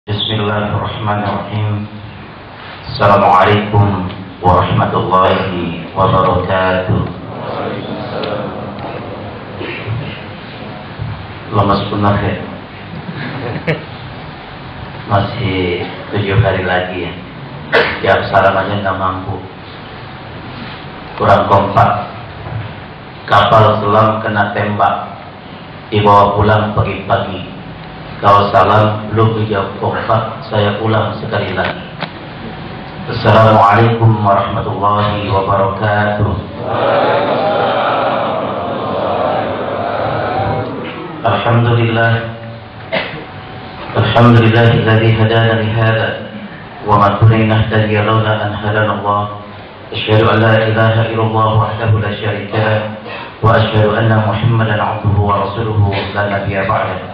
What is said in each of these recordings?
Bismillahirrahmanirrahim. Assalamualaikum warahmatullahi wabarakatuh. Lemas benar ya. Masih 7 hari lagi ya. Tiap salam aja nggak mampu. Kurang kompak. Kapal selam kena tembak, dibawa pulang pagi-pagi. Kalau salam belum dijawab kompak, saya ulang sekali lagi. Assalamualaikum warahmatullahi wabarakatuh. Alhamdulillah, alhamdulillahilladzi hadana li hadza wa ma kunna nahtadiya laula an hadana Allah. Asyhadu an la ilaha illallah wahdahu la syarika lah wa asyhadu anna Muhammadan 'abduhu wa rasuluhu la nabiyya ba'dahu.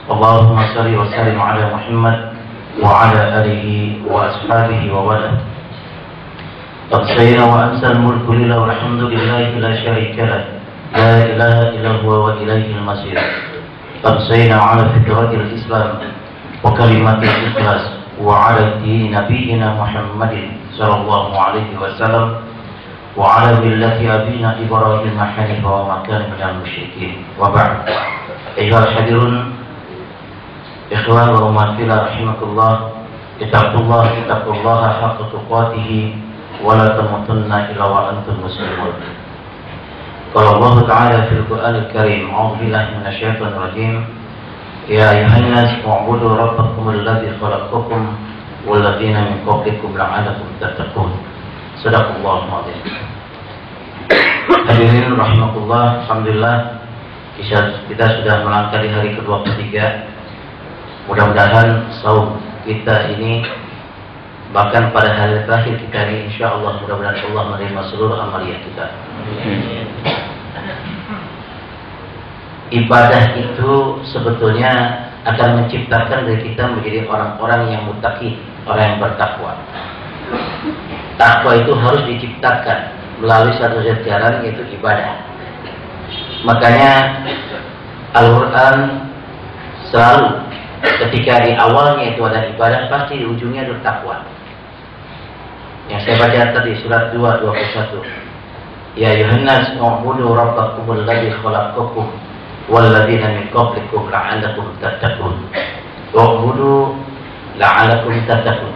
Allahumma salli wa sallim ala Muhammad wa ala alihi wa ashabihi wa wala. Taqsayna wa amsal mulku lillah walhamdulillahi la syarika lah, la ilaha illa huwa wa ilayhi al-masir. Taqsayna ala fitratil Islam wa kalimatil ikhlas wa ala dini nabiyyina Muhammadin sallallahu alaihi wasallam wa ala millati abina Ibrahim hanifa wa ma kana minal musyrikin. Wa ba'd. Ayyuhal hadirun ikhwan wa umat fillah rahimakumullah, ittaqullaha haqqa tuqatih wa la tamutunna illa wa antum muslimun. Qala Allah Ta'ala fil Qur'anil Karim, a'udzu billahi minasyaitonir rajim. Ya ayyuhan nas u'budu rabbakum alladzi khalaqakum wal ladzina min qablikum la'allakum tattaqun. Shadaqallahul 'azim. Hadirin rahimakumullah, alhamdulillah kita sudah melangkah di hari ke-23. Mudah-mudahan saum kita ini, bahkan pada hari terakhir kita ini, insya Allah mudah-mudahan Allah menerima seluruh amaliyah kita. Ibadah itu sebetulnya akan menciptakan dari kita menjadi orang-orang yang muttaqin, orang yang bertakwa. Takwa itu harus diciptakan melalui satu jalan, yaitu ibadah. Makanya Al-Quran selalu ketika di awalnya itu ada ibadah, pasti di ujungnya ada takwa. Yang saya baca tadi surat 2:21. Ya ayyuhan nas u'budu rabbakum alladzi khalaqakum wal ladzina min qablikum la'allakum tattaqun. U'budu la'allakum tattaqun.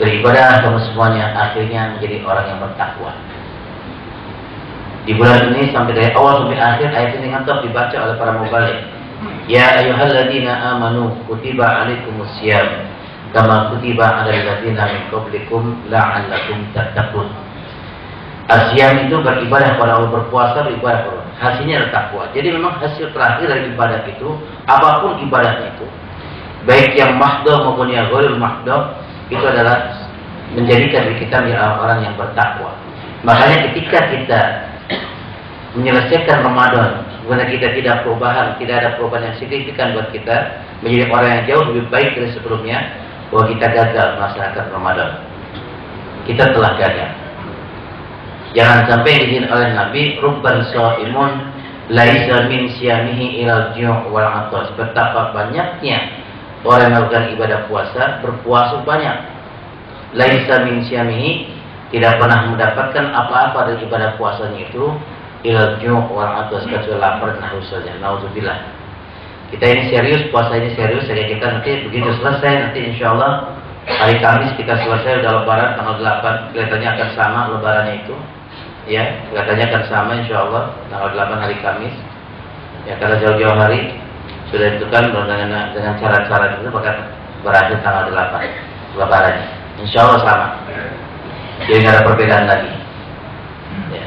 Beribadah kamu semuanya akhirnya menjadi orang yang bertakwa. Di bulan ini sampai dari awal sampai akhir ayat ini ngantor dibaca oleh para mubaligh. Ya ayyuhalladzina amanu kutiba alaikumus syiyam kama kutiba 'alal ladzina min qablikum la'allakum tattaqun. Asyam itu beribadah kepada Allah, berpuasa beribadah kepada Allah. Hasilnya adalah takwa. Jadi memang hasil terakhir dari ibadah itu, apapun ibadahnya itu, baik yang mahdoh maupun yang ghairul mahdoh, itu adalah menjadikan diri kita menjadi orang yang bertakwa. Makanya ketika kita menyelesaikan Ramadan, karena kita tidak ada perubahan yang signifikan buat kita menjadi orang yang jauh lebih baik dari sebelumnya, bahwa kita gagal melaksanakan Ramadan. Kita telah gagal. Jangan sampai diizin oleh Nabi, rubban shaimun laisa min siyamihi ilal ju' wal 'atash. Betapa banyaknya orang yang melakukan ibadah puasa, berpuasa banyak. Laisa min siyamihi, tidak pernah mendapatkan apa-apa dari ibadah puasanya itu ilal ju' wal 'atash, kecuali lapar dan haus saja. Nauzubillah. Kita ini serius, puasa ini serius. Jadi kita nanti begitu selesai, nanti insyaallah hari Kamis kita selesai, udah lebaran tanggal 8, kelihatannya akan sama lebarannya itu. Ya, kelihatannya akan sama insyaallah tanggal 8 hari Kamis. Ya, karena jauh-jauh hari sudah ditentukan dengan cara-cara itu bahkan berakhir tanggal 8 lebarannya. Insyaallah sama. Jadi nggak ada perbedaan lagi. Ya.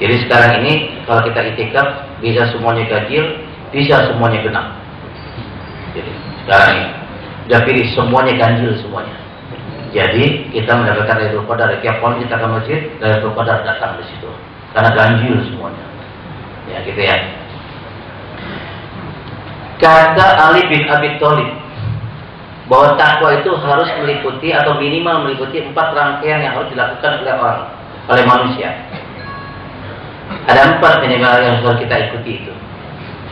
Jadi sekarang ini kalau kita itikaf bisa semuanya ganjil, bisa semuanya genap. Jadi sekarang ini udah pilih semuanya ganjil semuanya. Jadi kita mendapatkan Lailatul Qadar. Tiap malam kita ke masjid, Lailatul Qadar datang di situ. Karena ganjil semuanya. Ya gitu ya. Kata Ali bin Abi Thalib bahwa takwa itu harus meliputi atau minimal meliputi 4 rangkaian yang harus dilakukan oleh manusia. Ada 4 minimal yang harus kita ikuti itu.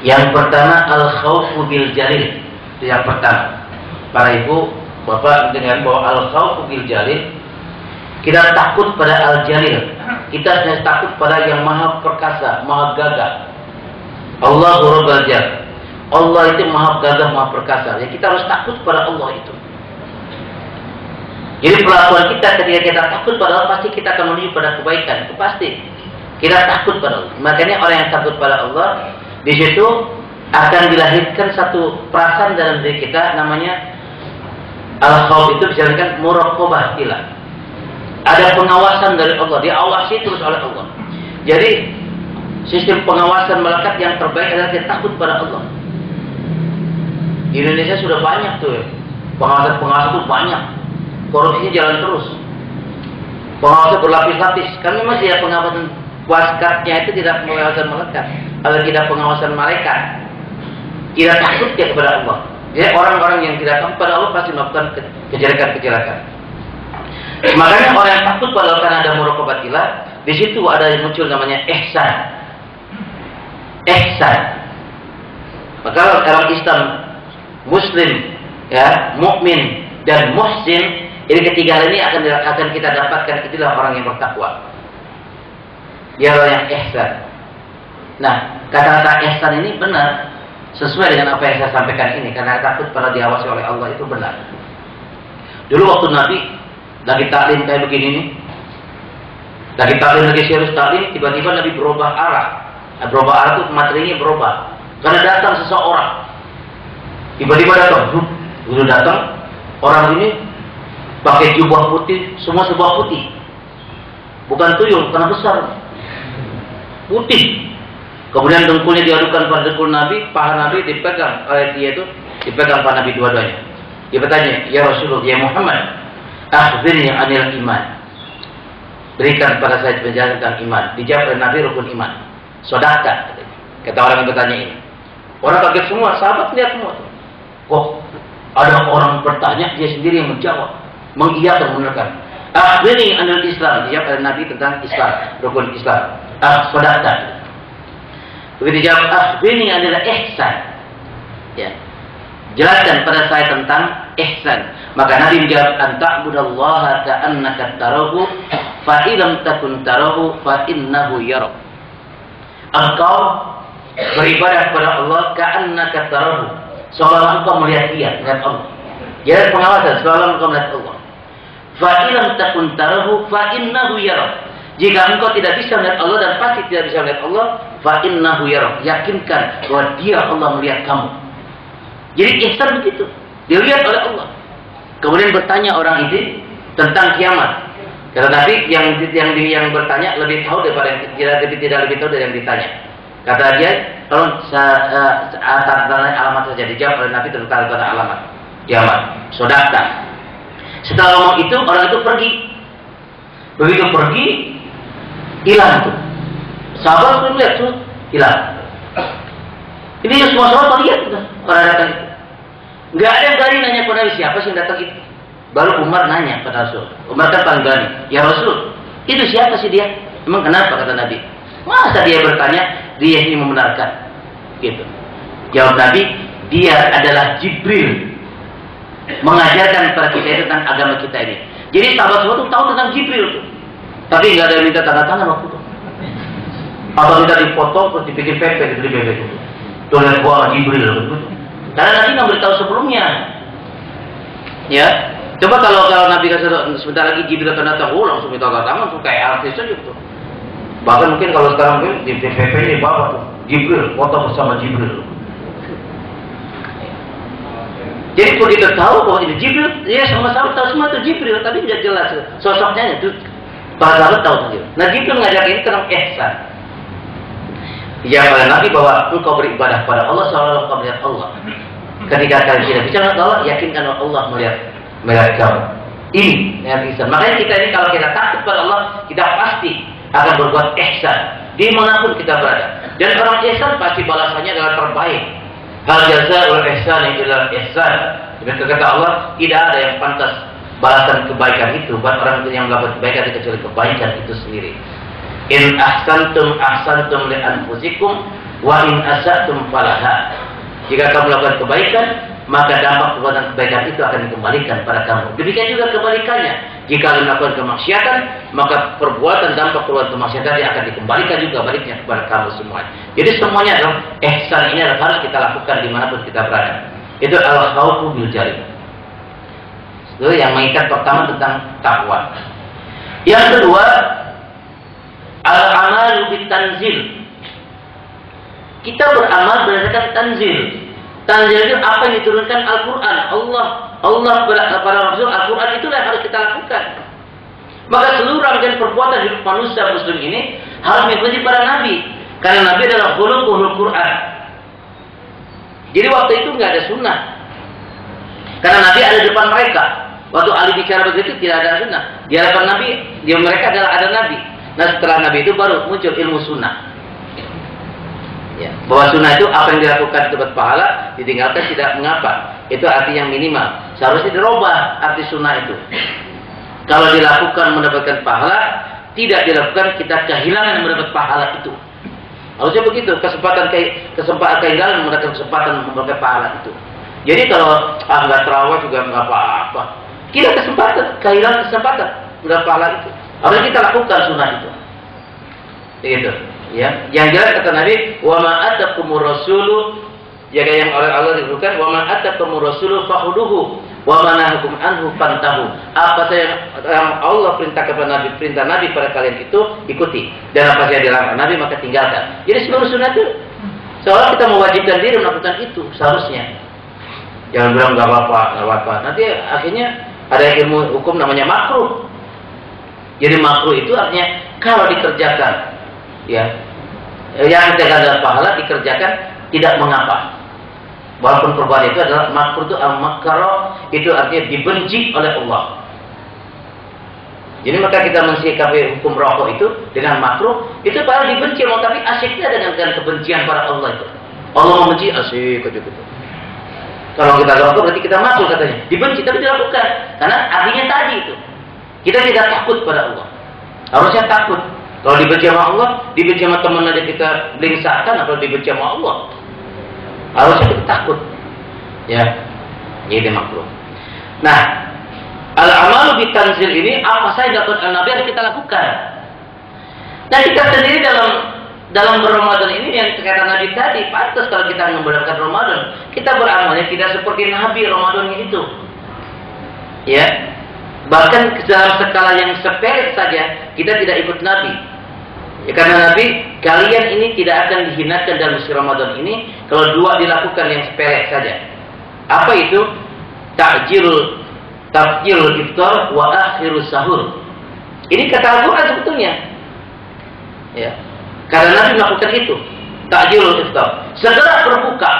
Yang pertama al-khawfu bil jalil. Itu yang pertama. Para ibu Bapak dengan bahwa al-khawfu bil jalil, kita takut pada al-jalil. Kita hanya takut pada yang maha perkasa, maha gagah. Allahu Rabbul Jalil. Allah itu maha gagah, maha perkasa. Ya, kita harus takut pada Allah itu. Jadi perlakuan kita ketika kita takut pada Allah, pasti kita akan menuju pada kebaikan. Itu pasti. Kita takut pada Allah. Makanya orang yang takut pada Allah, di situ akan dilahirkan satu perasaan dalam diri kita, namanya al-khawf. Itu bisa dikatakan muraqabah ilah. Ada pengawasan dari Allah, diawasi terus oleh Allah. Jadi sistem pengawasan melekat yang terbaik adalah kita takut pada Allah. Di Indonesia sudah banyak tuh ya. Pengawasan itu banyak. Korupsinya jalan terus. Pengawasan berlapis-lapis. Kan memang tidak pengawasan waskatnya itu tidak pengawasan melekat. Kalau tidak pengawasan malaikat, tidak takut dia kepada Allah. Jadi orang-orang yang tidak takut pada Allah pasti melakukan kejelekan-kejelekan. Makanya orang yang takut pada Allah karena ada muraqabatillah, di situ ada yang muncul namanya ihsan. Ihsan. Maka dalam Islam Muslim, ya, mukmin dan muhsin, ini ketiga hal ini akan kita dapatkan. Itulah orang yang bertakwa. Dia orang yang ihsan. Nah, kata-kata ihsan ini benar, sesuai dengan apa yang saya sampaikan ini, karena takut pada diawasi oleh Allah itu benar. Dulu waktu Nabi lagi taklim kayak begini nih, lagi taklim, lagi serius taklim, tiba-tiba Nabi berubah arah. Nah, berubah arah itu materinya berubah. Karena datang seseorang, tiba-tiba datang, dulu datang orang ini pakai jubah putih, semua serba putih, bukan tuyul, karena besar, putih. Kemudian dengkulnya diadukan pada dengkul Nabi, paha Nabi dipegang oleh dia itu, dipegang pada Nabi dua-duanya. Dia bertanya, ya Rasulullah, ya Muhammad, akhbirni anil iman. Berikan pada saya penjelasan tentang iman. Dijawab oleh Nabi, rukun iman. Sodaka, kata orang yang bertanya ini. Orang kaget semua, sahabat lihat semua. Kok ada orang bertanya, dia sendiri yang menjawab, mengiyakan, membenarkan. Akhbirni anil Islam. Dijawab oleh Nabi tentang Islam, rukun Islam. Sodaka. Begitu jawab, akhbirni anil ihsan. Ya. Jelaskan pada saya tentang ihsan. Maka Nabi menjawab, anta'budallaha ka'annaka tarahu fa illam takun tarahu fa innahu yarak. Engkau beribadah kepada Allah ka'annaka tarahu, seolah engkau melihat dia, melihat Allah. Jadi pengawasan, seolah engkau melihat Allah. Fa illam takun tarahu fa innahu yarak. Jika engkau tidak bisa melihat Allah, dan pasti tidak bisa melihat Allah, fa innahu yarak. Yakinkan bahwa dia, Allah, melihat kamu. Jadi ihsan begitu, dilihat oleh Allah. Kemudian bertanya orang ini tentang kiamat. Karena Nabi yang bertanya lebih tahu daripada yang tidak lebih tahu dari yang ditanya. Kata dia, tolong tanda alamat saja. Dijawab oleh Nabi tentang alamat kiamat. Sodakta. Setelah ngomong itu, orang itu pergi. Begitu pergi, hilang itu. Sahabat pun lihat tuh, hilang. Ini semua sahabat lihat orang datang itu. Nggak ada yang berani nanya kepada Nabi, siapa sih yang datang itu. Baru Umar nanya pada Rasul. Umar kan paling berani. Ya Rasul, itu siapa sih dia? Emang kenapa, kata Nabi? Masa dia bertanya, dia ini membenarkan? Gitu. Jawab Nabi, dia adalah Jibril, mengajarkan kepada kita itu tentang agama kita ini. Jadi sahabat semua tuh tahu tentang Jibril tuh. Tapi nggak ada yang minta tanda tangan waktu itu. Atau minta dipotong terus dibikin pepek gitu, di bebek itu. Tuh lihat gua Jibril gitu. Karena Nabi nggak beritahu sebelumnya. Ya. Coba kalau Nabi kasih sebentar lagi Jibril akan datang, langsung minta tanda tangan, tuh kayak artis aja gitu. Bahkan mungkin kalau sekarang mungkin di PPP ini bawa tuh Jibril, foto bersama Jibril. Jadi kalau kita tahu bahwa ini Jibril, ya sama-sama tahu semua itu Jibril, tapi tidak jelas sosoknya itu. Para sahabat tahu saja. Nah Jibril mengajak ini tentang ihsan. Dia oleh Nabi bahwa engkau beribadah kepada Allah seolah engkau melihat Allah. Ketika kalian tidak bisa melihat Allah, yakinkan Allah melihat kamu. Ini yang ihsan. Makanya kita ini kalau kita takut pada Allah, kita pasti akan berbuat ihsan dimanapun kita berada. Dan orang ihsan pasti balasannya adalah terbaik. Hal jazaa'ul ihsani illa ihsan. Dengan kata Allah, tidak ada yang pantas balasan kebaikan itu buat orang yang melakukan kebaikan kecuali kebaikan itu sendiri. In ahsantum ahsantum li anfusikum wa in asatum falaha. Jika kamu melakukan kebaikan, maka dampak perbuatan kebaikan itu akan dikembalikan pada kamu. Demikian juga kebalikannya. Jika kalian melakukan kemaksiatan, maka perbuatan dampak perbuatan kemaksiatan akan dikembalikan juga baliknya kepada kamu semua. Jadi semuanya adalah ihsan ini harus kita lakukan dimanapun kita berada. Itu al-khawfu bil jari. Itu yang mengikat pertama tentang takwa. Yang kedua, al-amalu bit tanzil. Kita beramal berdasarkan tanzil. Tanzil itu apa yang diturunkan Al-Quran. Allah kepada Rasul Al-Quran itulah yang harus kita lakukan. Maka seluruh rangkaian perbuatan hidup manusia muslim ini harus mengikuti para nabi. Karena nabi adalah khuluqul Quran. Jadi waktu itu nggak ada sunnah. Karena nabi ada di depan mereka. Waktu Ali bicara begitu tidak ada sunnah. Di hadapan nabi, di mereka adalah ada nabi. Nah setelah nabi itu baru muncul ilmu sunnah. Ya, bahwa sunnah itu apa yang dilakukan dapat pahala, ditinggalkan tidak mengapa. Itu arti yang minimal. Seharusnya dirubah arti sunnah itu. Kalau dilakukan mendapatkan pahala, tidak dilakukan kita kehilangan mendapat pahala itu. Harusnya begitu. Kesempatan kehilangan mendapatkan kesempatan mendapatkan pahala itu. Jadi kalau nggak terawih juga nggak apa-apa. Kita kehilangan kesempatan mendapat pahala itu. Harusnya kita lakukan sunnah itu. Begitu. Ya, yang jelas kata Nabi, wa ma atakumur rasulu, jaga yang oleh Allah diberikan, wa ma atakumur rasulu fakhuduhu, wa ma nahakum anhu fantahu. Apa saja yang Allah perintah kepada Nabi, perintah Nabi pada kalian itu ikuti, dan apa saja dilarang Nabi maka tinggalkan. Jadi seluruh sunnah itu seolah kita mewajibkan diri melakukan itu seharusnya. Jangan bilang nggak apa-apa. Nanti akhirnya ada ilmu hukum namanya makruh. Jadi makruh itu artinya kalau dikerjakan, ya, yang tidak pahala dikerjakan tidak mengapa. Walaupun perbuatan itu adalah makruh, itu al-makruh itu artinya dibenci oleh Allah. Jadi maka kita mensikapi hukum rokok itu dengan makruh itu padahal dibenci Allah, tapi asyiknya dengan kebencian para Allah itu. Allah membenci asyik aja gitu. Kalau kita rokok berarti kita makruh katanya, dibenci tapi dilakukan karena artinya tadi itu. Kita tidak takut pada Allah. Harusnya takut. Kalau dibenci sama Allah, dibenci sama teman aja kita belingsahkan, atau dibenci sama Allah. Harusnya kita takut. Ya, ini makruh. Nah, al-amalu bitanzil ini apa saja dilakukan Nabi harus kita lakukan. Nah, kita sendiri dalam Ramadan ini yang kata Nabi tadi, pantas kalau kita membedakan Ramadan, kita beramalnya tidak seperti Nabi Ramadannya itu. Ya. Bahkan dalam skala yang sepele saja kita tidak ikut Nabi. Ya, karena Nabi, kalian ini tidak akan dihinakan dalam musim Ramadan ini kalau dua dilakukan yang sepele saja. Apa itu? Ta'jilul iftar wa akhirus sahur. Ini kata Al-Quran sebetulnya. Ya. Karena Nabi melakukan itu. Ta'jilul iftar. Segera berbuka.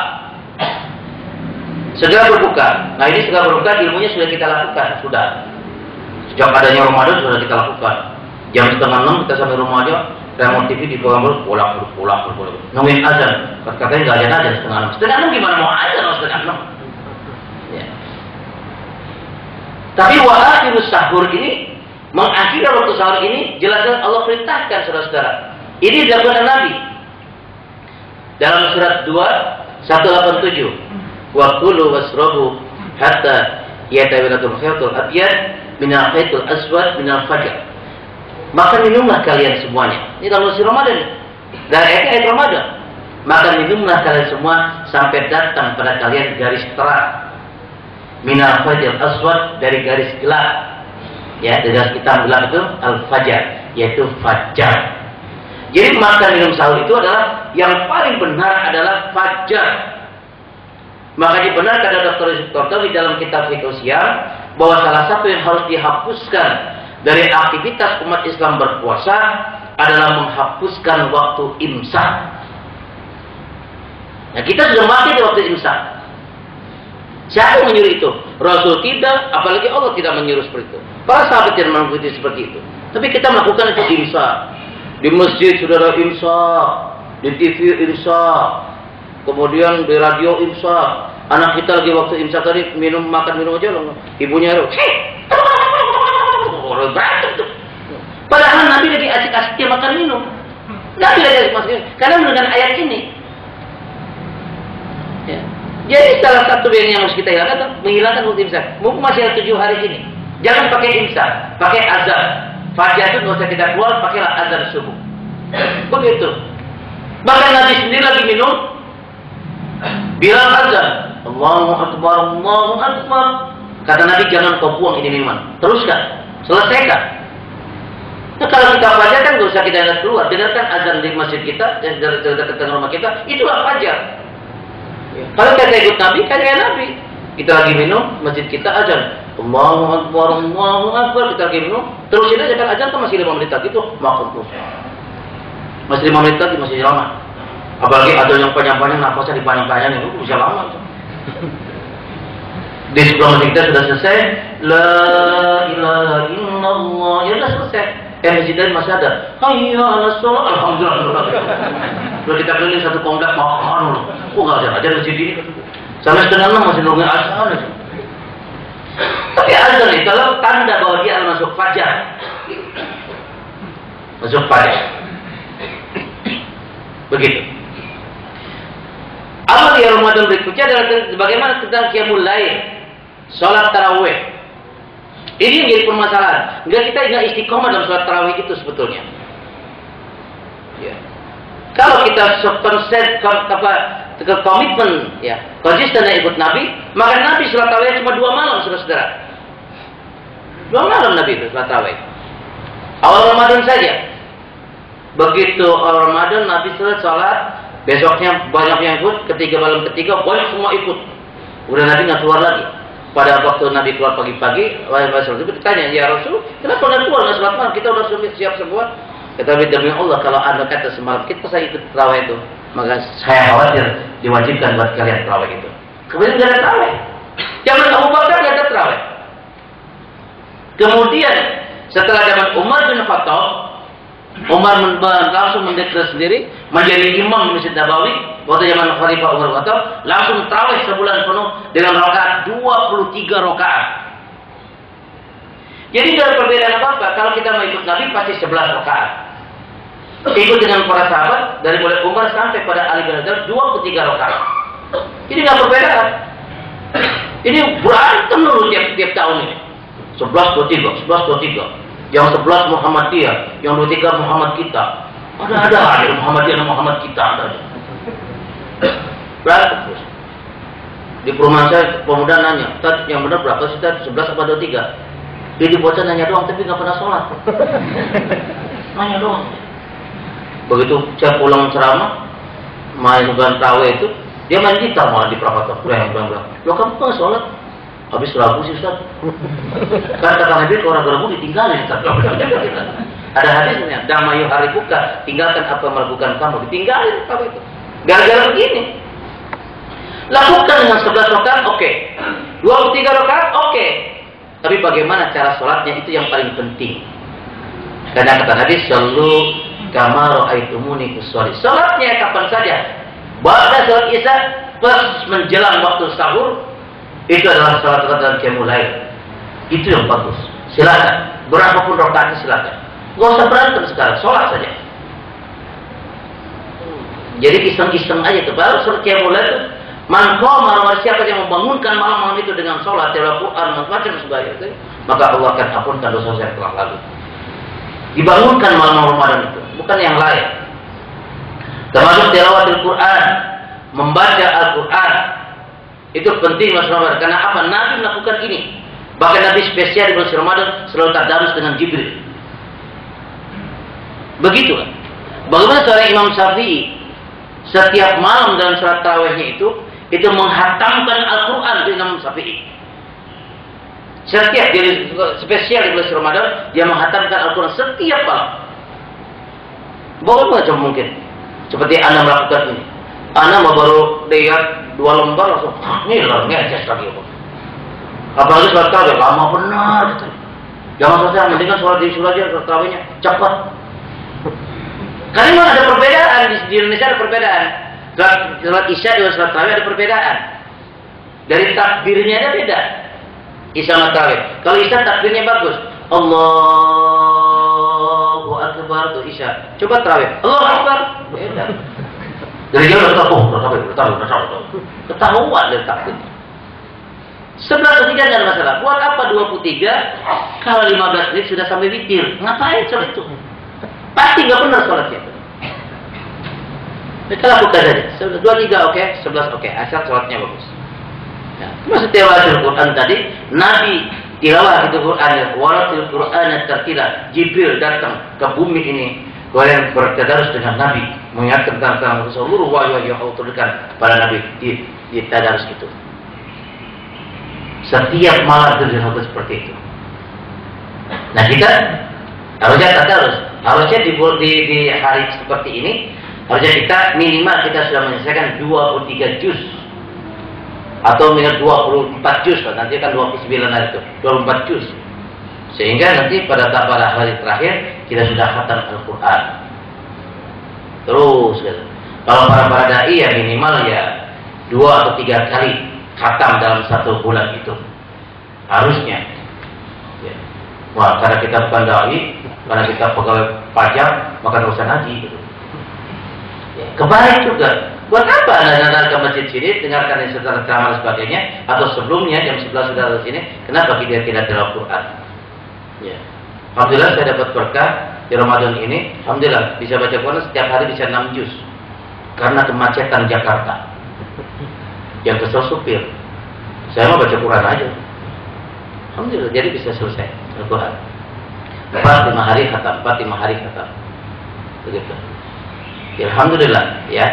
Segera berbuka. Nah ini segera berbuka ilmunya sudah kita lakukan. Sudah. Sejak adanya Ramadan sudah kita lakukan. Jam 5:30 kita sampai rumah aja. Remote TV di bawah pulang. Nungguin azan. Katanya nggak ada azan 5:30. 5:30 gimana mau azan 5:30? Ya. Tapi wa akhirus sahur ini, mengakhiri waktu sahur ini jelas-jelas Allah perintahkan saudara-saudara. Ini dilakukan Nabi. Dalam surat 2 187. Wa kulu wasrabu hatta yatabayyana khaytul abyad minal khaytul aswad minal fajr. Maka minumlah kalian semuanya. Ini dalam musim Ramadan. Dan ayat Ramadan. Maka minumlah kalian semua sampai datang pada kalian garis terang. Minal fajr aswad, dari garis gelap. Ya, dari garis hitam gelap itu al-fajar, yaitu fajar. Jadi makan minum sahur itu adalah yang paling benar adalah fajar. Maka benar kata Dr. Yusuf Qaradawi di dalam kitab Fiqh Siam bahwa salah satu yang harus dihapuskan dari aktivitas umat Islam berpuasa adalah menghapuskan waktu imsak. Nah, kita sudah mati di waktu imsak. Siapa yang menyuruh itu? Rasul tidak, apalagi Allah tidak menyuruh seperti itu. Para sahabat tidak mengikuti seperti itu. Tapi kita melakukan itu imsak. Di masjid sudah ada imsak, di TV imsak, kemudian di radio imsak. Anak kita lagi waktu imsak tadi makan minum aja loh. Ibunya itu, berantem tuh. Padahal Nabi lagi asik-asiknya makan minum. Nabi lagi asik makan minum. Karena dengan ayat ini. Ya. Jadi salah satu yang harus kita hilangkan adalah menghilangkan waktu imsak. Mumpung masih ada 7 hari ini, jangan pakai imsak, pakai azan. Fajar itu nggak usah kita keluar, pakailah azan subuh. Begitu. Bahkan Nabi sendiri lagi minum, bilang azan, Allahu Akbar, Allahu Akbar. Kata Nabi, jangan kau buang ini minuman, teruskan, selesaikan. Nah, kalau kita fajar kan nggak usah kita keluar, dengarkan azan di masjid kita, dan dekat rumah kita, itulah fajar. Kalau kita ikut Nabi, kayak Nabi. Kita lagi minum, masjid kita azan, Allahu Akbar, Allahu Akbar, kita lagi minum, terusin aja kan azan kan masih 5 menit lagi tuh, makan terus. Masih 5 menit lagi, masih lama. Apalagi ada yang panjang-panjang, napasnya dipanjang-panjang, itu bisa lama. Di sebelah masjid kita sudah selesai, La ilaha illallah, ya sudah selesai. Masjid lain masih ada, hayya ala sholat, alhamdulillah. Sudah kita keliling satu komplek, makan loh. Kok nggak ada masjid ini? Sampai setengah 6 masih nungguin azan. Tapi azan itu adalah tanda bahwa dia masuk fajar. Masuk fajar. Begitu. Amal di Ramadan berikutnya adalah bagaimana tentang qiyamul lail, sholat tarawih. Ini yang jadi permasalahan. Enggak, kita nggak istiqomah dalam sholat tarawih itu sebetulnya. Ya. Kalau kita komitmen, ya, konsisten dan ikut Nabi, maka Nabi sholat tarawih cuma 2 malam, saudara-saudara. 2 malam Nabi itu sholat tarawih. Awal Ramadan saja. Begitu awal Ramadan Nabi sholat, besoknya banyak yang ikut, malam ketiga banyak semua ikut. Udah Nabi nggak keluar lagi. Pada waktu Nabi keluar pagi-pagi, Rasul itu ditanya, ya Rasul, kenapa nggak keluar nggak sholat malam? Kita udah siap semua. Kata demi Allah, kalau Anda kata semalam kita saya ikut tarawih itu, maka saya khawatir diwajibkan buat kalian tarawih itu. Kemudian nggak ada tarawih. Zaman Abu Bakar nggak ada tarawih. Kemudian setelah zaman Umar bin Khattab, Umar langsung mendeklarasi sendiri menjadi imam di Masjid Nabawi. Waktu zaman Khalifah Umar bin Khattab langsung tarawih sebulan penuh dengan rakaat 23 rakaat. Jadi tidak ada perbedaan apa-apa. Kalau kita mau ikut Nabi pasti 11 rakaat. Ikut dengan para sahabat dari mulai Umar sampai pada Ali bin Abi Thalib 23 rakaat. Ini nggak perbedaan. Ini berantem dulu tiap tahun ini. 11 23. Yang 11 Muhammadiyah, yang 23 Muhammad kita. Ada Muhammadiyah dan Muhammad kita ada. Berantem terus. Di perumahan saya pemuda nanya, "Ustaz, yang benar berapa sih, Ustaz? 11 apa 23?" Jadi bocah nanya doang tapi nggak pernah sholat. Nanya doang. Begitu saya pulang ceramah, main bukan tarawih itu, dia main gitar malah di Prapata. Berang. Lo kamu nggak sholat? Habis lagu sih Ustaz. Kan kata Nabi kalau orang geramu ditinggalin. Ada hadisnya, damayu hari buka, tinggalkan apa melakukan kamu, ditinggalin kamu itu. Gara-gara begini. Lakukan dengan 11 rakaat, oke. 23 rakaat, oke. Tapi bagaimana cara sholatnya itu yang paling penting. Karena kata Nabi, "Shallu kama ra'aitumuni usolli." Sholatnya kapan saja. Pada sholat Isya plus menjelang waktu sahur, itu adalah sholat dalam qiyamul lail. Itu yang bagus. Silakan. Berapapun rakaatnya silakan. Gak usah berantem sekarang, sholat saja. Jadi iseng-iseng aja tuh. Baru sholat qiyamul lail itu, man qama, siapa yang membangunkan malam-malam itu dengan sholat, tilawah Quran, macam sebagainya itu, maka Allah akan ampunkan dosa yang telah lalu. Dibangunkan malam Ramadan itu, bukan yang lain. Termasuk tilawatul Quran, membaca Al-Quran, itu penting Mas Ramadan. Karena apa? Nabi melakukan ini. Bahkan Nabi spesial di bulan Ramadan selalu tadarus dengan Jibril. Begitu kan? Bagaimana seorang Imam Syafi'i setiap malam dalam sholat tarawihnya itu menghatamkan Al-Quran di Imam Syafi'i. Setiap jadi spesial di bulan Ramadan dia menghatamkan Al-Quran setiap malam. Bagaimana coba mungkin? Seperti Anda melakukan ini. Anda baru lihat 2 lembar langsung, ini lah ngeces lagi. Apalagi sholat tarawih lama benar. Jangan selesai, mendingan sholat di surah aja sholat tarawihnya cepat. Karena memang ada perbedaan di Indonesia, ada perbedaan. Sholat Isya dengan sholat tarawih ada perbedaan. Dari takbirnya ada beda. Isya sama tarawih. Kalau Isya takbirnya bagus, Allahu Akbar itu Isya. Coba tarawih, Allahu Akbar, beda. Dari jauh udah tahu. Ketahuan letaknya. 11 3 nggak ada masalah. Buat apa 23 kalau 15 menit sudah sampai witir? Ngapain sholat itu? Pasti nggak benar sholatnya. Kita lakukan saja. 23 oke, 11 oke, asal sholatnya bagus. Nah, maksud tilawah Al-Quran tadi, Nabi tilawah itu Quran, walaupun Quran tertila, Jibril datang ke bumi ini, kalian bertadarus dengan Nabi, mengingatkan tentang seluruh wahyu yang Allah turunkan pada Nabi di tadarus itu. Setiap malam itu dilakukan seperti itu. Nah kita harusnya tadarus, harusnya di hari seperti ini, harusnya kita minimal kita sudah menyelesaikan 23 juz. Atau minimal 24 juz, nanti kan 29 hari itu, 24 juz. Sehingga nanti pada hari terakhir kita sudah khatam Al-Quran. Terus gitu. Kalau para dai ya minimal ya 2 atau 3 kali khatam dalam 1 bulan itu. Harusnya. Ya. Wah, karena kita bukan dai, karena kita pegawai pajak, maka nggak usah ngaji gitu. Ya, kebalik juga. Buat apa Anda datang ke masjid sini, dengarkan secara ceramah dan sebagainya, atau sebelumnya jam 11 sudah di sini, kenapa kita tidak tilawah Quran? Ya. Alhamdulillah saya dapat berkah di Ramadan ini. Alhamdulillah bisa baca Quran setiap hari bisa 6 juz. Karena kemacetan Jakarta. Yang kesel supir. Saya mau baca Quran aja. Alhamdulillah jadi bisa selesai Al-Quran. 4-5 hari khatam, 4-5 hari khatam. Begitu. Ya, alhamdulillah ya.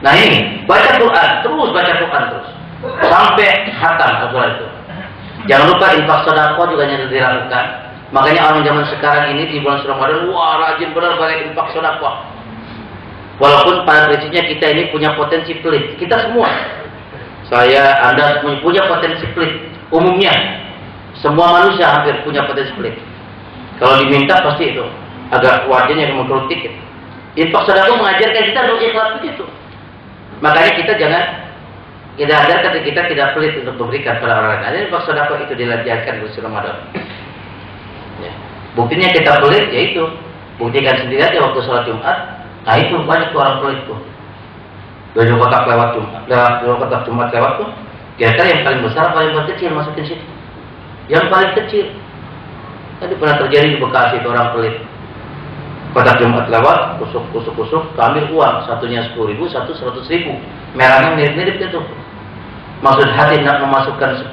Nah ini baca Quran terus sampai khatam Al-Quran itu. Jangan lupa infak sedekah juga yang dilakukan. Makanya orang zaman sekarang ini di bulan Ramadan, wah rajin benar banyak infak sedekah. Walaupun pada prinsipnya kita ini punya potensi pelit. Kita semua, saya, Anda punya potensi pelit. Umumnya semua manusia hampir punya potensi pelit. Kalau diminta pasti itu agak wajahnya mengkerutik. Infak sedekah mengajarkan kita untuk ikhlas begitu. Makanya kita ajarkan kita tidak pelit untuk memberikan pada orang lain. Infak sedekah itu dilanjarkan di bulan Ramadan. Ya. Buktinya kita pelit, yaitu buktikan sendiri aja waktu sholat Jumat. Nah itu banyak orang pelit tuh. Dua kotak lewat Jumat, dua kotak Jumat lewat tuh. Kira-kira yang paling besar, paling kecil masukin situ. Yang paling kecil. Tadi pernah terjadi di Bekasi itu orang pelit. Kotak Jumat lewat, kusuk, ambil uang, satunya 10.000, satu 100.000. Merahnya mirip-mirip gitu. Maksud hati nak memasukkan 10.000,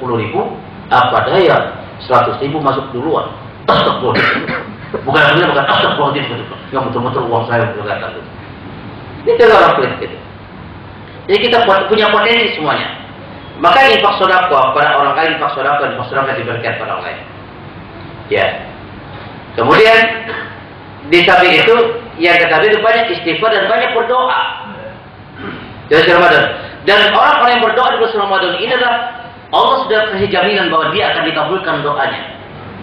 apa daya 100.000 masuk duluan. Astagfirullahaladzim. Bukan astagfirullahaladzim. Yang betul-betul uang saya berkata itu. Ini orang pelit gitu. Jadi kita punya potensi semuanya. Maka infak sedekah pada orang lain, infak sedekah diberikan pada orang lain. Ya. Kemudian di samping itu, yang ketiga itu banyak istighfar dan banyak berdoa. Jadi Ramadan. Dan orang-orang yang berdoa di bulan Ramadan ini adalah Allah sudah kasih jaminan bahwa dia akan dikabulkan doanya.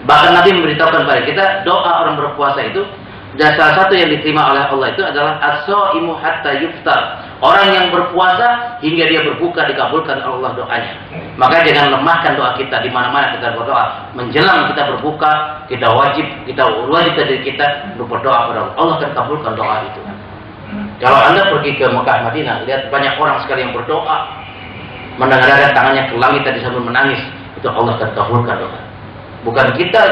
Bahkan Nabi memberitahukan pada kita doa orang berpuasa itu, dan salah satu yang diterima oleh Allah itu adalah as-shaimu hatta yuftar. Orang yang berpuasa hingga dia berbuka dikabulkan oleh Allah doanya. Maka jangan lemahkan doa kita di mana-mana kita berdoa. Menjelang kita berbuka, kita wajib dari kita untuk berdoa kepada Allah. Allah akan kabulkan doa itu. Kalau Anda pergi ke Mekah Madinah, lihat banyak orang sekali yang berdoa, menengadahkan tangannya ke langit tadi sambil menangis, itu Allah akan kabulkan doa. Bukan kita,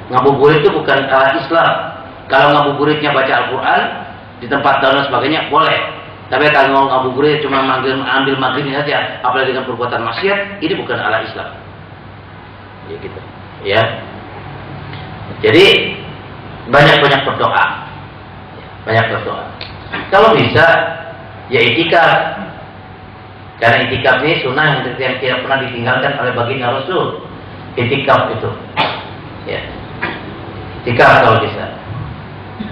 ngabuburit itu bukan Islam. Kalau ngabuburitnya baca Al-Quran di tempat dan sebagainya boleh. Tapi kalau mau ngabuburit cuma ambil maghribnya saja, apalagi dengan perbuatan maksiat, ini bukan ala Islam. Ya gitu. Ya. Jadi banyak berdoa. Banyak berdoa. Kalau bisa ya itikaf. Karena itikaf ini sunnah yang tidak pernah ditinggalkan oleh baginda Rasul. Itikaf itu. Ya. Itikaf kalau bisa.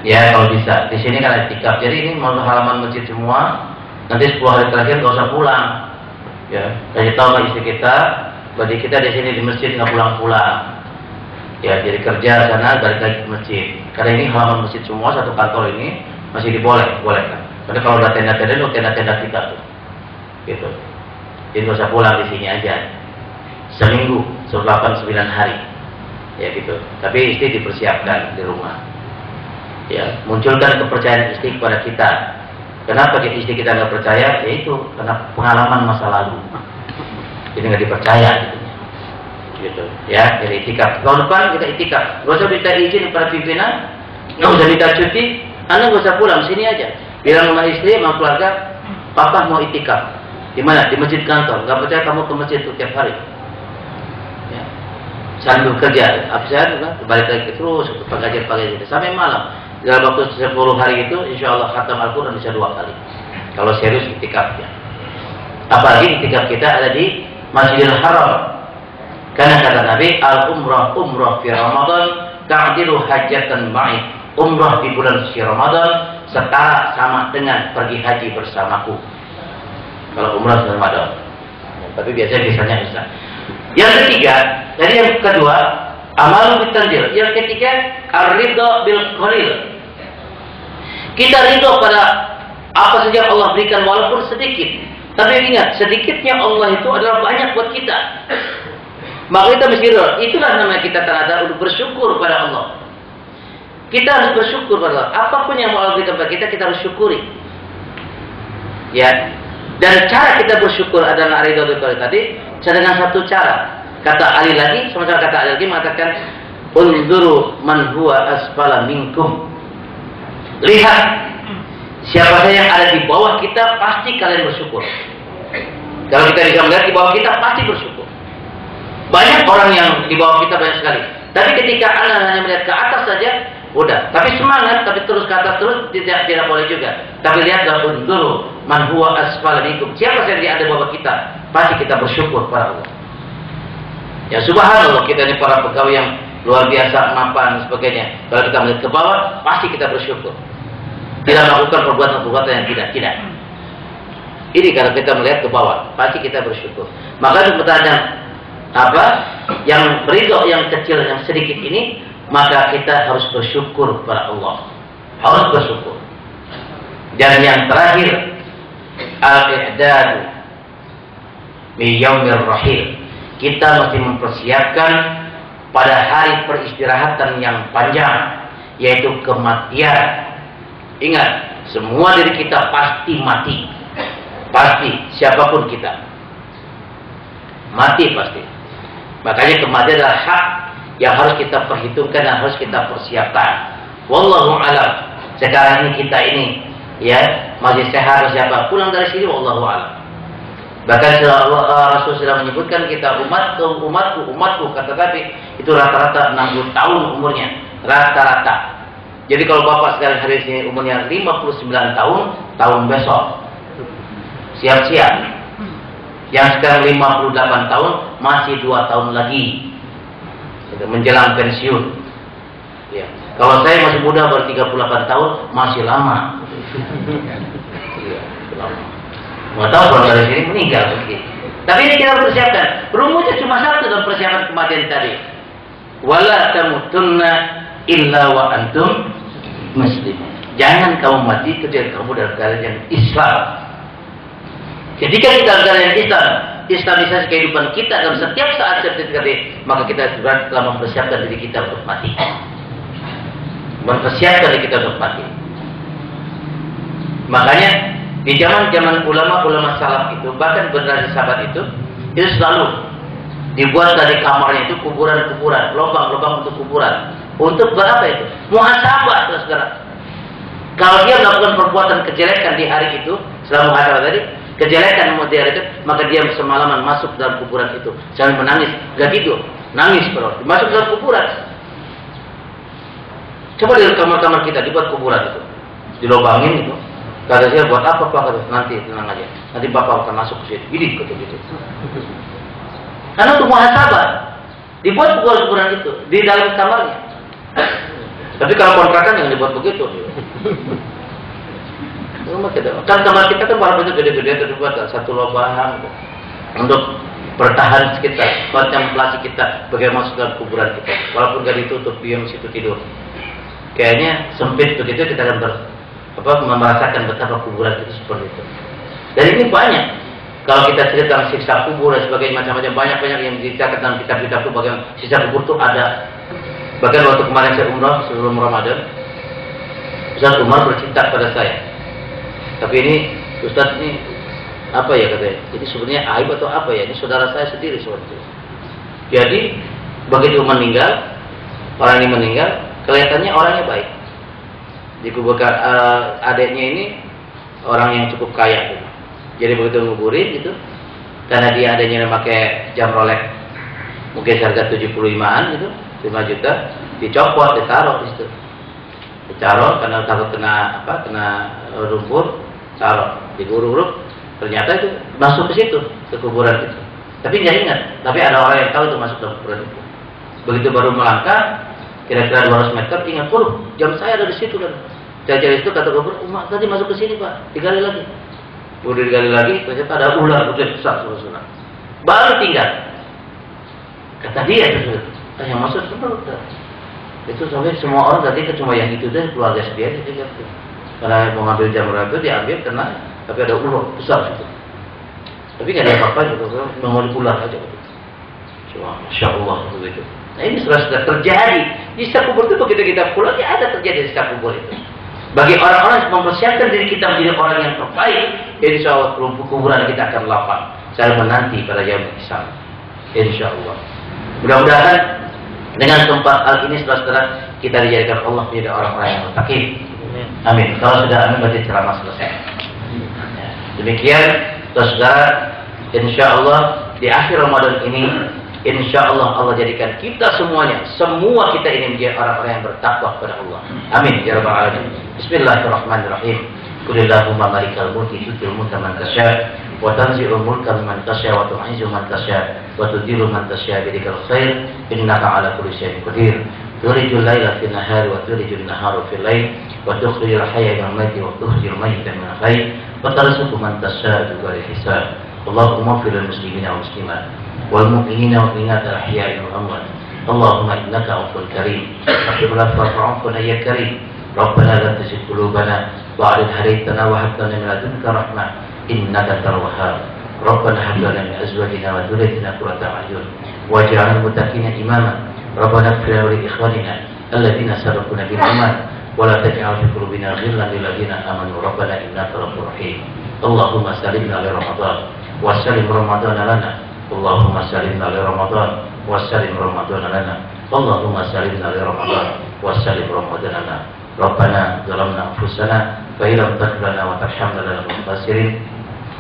Ya kalau bisa. Di sini kan itikaf. Jadi ini mau halaman masjid semua. Nanti 10 hari terakhir nggak usah pulang. Ya. Kasih tahu sama istri kita. Berarti kita di sini di masjid nggak pulang-pulang. Ya jadi kerja sana balik lagi ke masjid. Karena ini halaman masjid semua satu kantor ini masih dibolehkan. Tapi kalau udah tenda-tenda itu tenda-tenda kita tuh. Gitu. Jadi nggak usah pulang di sini aja. Seminggu 8-9 hari. Ya gitu. Tapi istri dipersiapkan di rumah. Ya, munculkan kepercayaan istri kepada kita. Kenapa istri kita nggak percaya? Ya itu karena pengalaman masa lalu. Jadi nggak dipercaya gitu. Ya, jadi itikaf. Tahun depan kita itikaf. Gak usah minta izin para pimpinan, nggak usah minta cuti. Anda nggak usah pulang, sini aja. Bilang sama istri, sama keluarga, papa mau itikaf. Di mana? Di masjid kantor. Nggak percaya kamu ke masjid tuh tiap hari. Ya. Sambil kerja, habis saya balik lagi terus pengajian sampai malam. Dalam waktu 10 hari itu, insya Allah khatam Al-Quran bisa 2 kali. Kalau serius itikafnya. Apalagi itikaf kita ada di Masjidil Haram. Karena kata Nabi, al-umrah fi Ramadan ta'dilu hajatan ma'i. Umrah di bulan suci Ramadan setara sama dengan pergi haji bersamaku. Kalau umrah di Ramadan. Tapi biasanya bisa. Yang ketiga, jadi yang kedua, amalu bitanzil. Yang ketiga, ar-ridha bil qalil. Kita ridho pada apa saja yang Allah berikan walaupun sedikit. Tapi ingat, sedikitnya Allah itu adalah banyak buat kita. Maka kita mesti ridho. Itulah namanya kita terhadap untuk bersyukur pada Allah. Kita harus bersyukur pada Allah. Apapun yang Allah berikan pada kita harus syukuri. Ya. Dan cara kita bersyukur adalah ridho bil qalil tadi dengan satu cara. Kata Ali lagi, sama-sama kata Ali lagi mengatakan, unzuru man huwa asfala minkum. Lihat siapa saja yang ada di bawah kita, pasti kalian bersyukur. Kalau kita bisa melihat di bawah kita, pasti bersyukur. Banyak orang yang di bawah kita banyak sekali. Tapi ketika Anda hanya melihat ke atas saja, udah. Tapi semangat, tapi terus ke atas terus tidak boleh juga. Tapi lihatlah unzuru man huwa asfala minkum. Siapa saja yang ada di bawah kita, pasti kita bersyukur pada Allah. Ya subhanallah, kita ini para pegawai yang luar biasa, mampan dan sebagainya. Kalau kita melihat ke bawah, pasti kita bersyukur. Tidak melakukan perbuatan-perbuatan yang tidak. Ini kalau kita melihat ke bawah, pasti kita bersyukur. Maka itu pertanyaan apa? Yang ridho yang kecil, yang sedikit ini, maka kita harus bersyukur kepada Allah. Harus bersyukur. Dan yang terakhir, al-i'dadu min yaumir rahil. Kita mesti mempersiapkan pada hari peristirahatan yang panjang, yaitu kematian. Ingat, semua diri kita pasti mati. Pasti, siapapun kita. Mati pasti. Makanya kematian adalah hak yang harus kita perhitungkan dan harus kita persiapkan. Wallahu a'lam. Sekarang ini kita ini ya masih sehat siapa pulang dari sini, wallahu a'lam. Bahkan Rasul sudah menyebutkan kita umatku kata Nabi itu rata-rata 60 tahun umurnya, rata-rata. Jadi kalau bapak sekarang hari ini umurnya 59 tahun besok siap-siap. Yang sekarang 58 tahun masih 2 tahun lagi menjelang pensiun. Ya. Kalau saya masih muda baru 38 tahun masih lama. Ya, lama. Mau tahu kalau dari sini meninggal begitu. Tapi ini kita persiapkan. Rumusnya cuma satu dalam persiapan kematian tadi. Wala tamutunna illa wa antum muslimun. Jangan kamu mati kecuali kamu dalam keadaan yang Islam. Ketika kita dalam keadaan Islam, Islamisasi kehidupan kita dalam setiap saat maka kita juga telah mempersiapkan diri kita untuk mati. Mempersiapkan diri kita untuk mati. Makanya di zaman ulama salaf itu, bahkan generasi sahabat itu selalu dibuat dari kamarnya itu kuburan-kuburan, lubang-lubang untuk kuburan. Untuk berapa itu? Muhasabah, saudara. Kalau dia melakukan perbuatan kejelekan di hari itu, selama muhasabah tadi, kejelekan modern itu, maka dia semalaman masuk dalam kuburan itu sambil menangis, gak tidur, nangis bro, masuk dalam kuburan. Coba di kamar-kamar kita dibuat kuburan itu, dilobangin itu. Kata saya buat apa pak? Kata nanti tenang aja, nanti bapak akan masuk ke situ. Ini kata gitu. Karena untuk muhasabah dibuat kuburan itu di dalam kamarnya. Tapi kalau kontrakan yang dibuat begitu. Kan kamar kita kan para gede-gede terbuat satu lubang untuk bertahan sekitar kontemplasi kita bagaimana masuk dalam kuburan kita. Walaupun gak ditutup, diam situ tidur. Kayaknya sempit begitu kita akan merasakan betapa kuburan itu seperti itu. Dan ini banyak. Kalau kita cerita tentang siksa kubur dan sebagainya macam-macam banyak yang diceritakan dalam kitab-kitab itu bagaimana siksa kubur itu ada. Bahkan waktu kemarin saya umrah sebelum Ramadan, Ustaz Umar bercerita pada saya. Tapi ini Ustadz ini apa ya katanya? Ini sebenarnya aib atau apa ya? Ini saudara saya sendiri seperti itu. Jadi begitu meninggal, orang ini meninggal, kelihatannya orangnya baik. Dikuburkan adiknya ini orang yang cukup kaya gitu. Jadi begitu nguburin gitu, karena dia adanya pakai jam Rolex mungkin harga 75-an gitu, 5 juta, dicopot, ditaruh di situ. Ditaruh karena takut kena lumpur, taruh diguruk-guruk, ternyata itu masuk ke situ, ke kuburan itu. Tapi nggak ingat, tapi ada orang yang tahu itu masuk ke kuburan itu. Begitu baru melangkah, kira-kira 200 meter, ingat, jam saya ada di situ kan. Saya cari itu, kata kubur, tadi masuk ke sini Pak, digali lagi. Udah digali lagi, ternyata ada ular udah besar suara. Baru tinggal. Kata dia itu, yang masuk itu sampai semua orang tadi cuma yang itu deh, keluarga sendiri dia gitu. Karena mau ngambil jamur itu diambil kena, tapi ada ular besar situ. Tapi nggak ada apa-apa gitu, mau ular aja gitu. Cuma Masya Allah begitu. Nah ini sudah terjadi di setiap kubur itu. Begitu kita pulang, ya ada terjadi di setiap kubur itu. Bagi orang-orang yang mempersiapkan diri kita menjadi orang yang terbaik, insya Allah kuburan kita akan lapang. Saya menanti pada yaumul hisab. Insya Allah. Mudah-mudahan dengan tempat hal ini, saudara-saudara, kita dijadikan Allah menjadi orang-orang yang muttaqin. Amin. Kalau sudah amin, berarti ceramah selesai. Demikian, saudara, insya Allah di akhir Ramadan ini, insya Allah Allah jadikan kita semuanya, semua kita ini menjadi orang-orang yang bertakwa kepada Allah. Amin ya rabbal alamin. Bismillahirrahmanirrahim. Qulillahumma malikal mulki tu'til mulka man tasya wa tanzi'ul mulka mimman tasya wa tu'izzu man tasya wa tudhillu man tasya biyadikal khair innaka 'ala kulli syai'in qadir. Tulijul laila fil nahari wa tulijul nahara fil lail wa tukhrijul hayya minal mayyiti wa tukhrijul mayyita minal hayy wa tarzuqu man tasya bighairi hisab. Allahumma ighfir lil muslimina wal muslimat wal mu'minina wal mu'minat al ahya'i wal amwat. Allahumma innaka 'afuwwun karim tuhibbul 'afwa fa'fu 'anna ya karim. Rabbana la tuzigh qulubana ba'da idh hadaytana wa hab lana min ladunka rahmah innaka antal wahhab. Rabbana hab lana min azwajina wa dhurriyyatina qurrata a'yun waj'alna lil muttaqina imama. Rabbana ighfir lana wa li ikhwanina alladziina sabaquna bil iman wa la taj'al fi qulubina ghillan lil ladziina amanu rabbana innaka ra'ufur rahim. Allahumma sallimna li Ramadan wa sallim Ramadan lana. Allahumma sallimna li Ramadan wa sallim Ramadan lana. Allahumma sallimna li Ramadan wa sallim Ramadan lana. Rabbana zalamna anfusana fa in lam taghfir lana wa tarhamna lanakunanna minal khasirin.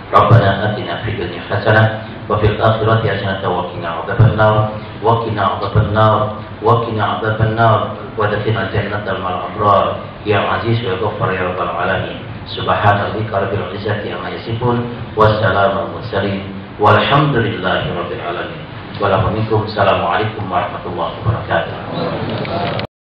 Rabbana atina fid dunya hasanah wa fil akhirati hasanah wa qina adzabannar wa qina adzabannar wa qina adzabannar wa adkhilna jannatal abrar ya aziz wa ghaffar ya rabbal alamin. Subhana rabbika rabbil izzati amma yasifun wa salamun mursalin walhamdulillahi rabbil alamin. Wassalamualaikum warahmatullahi wabarakatuh.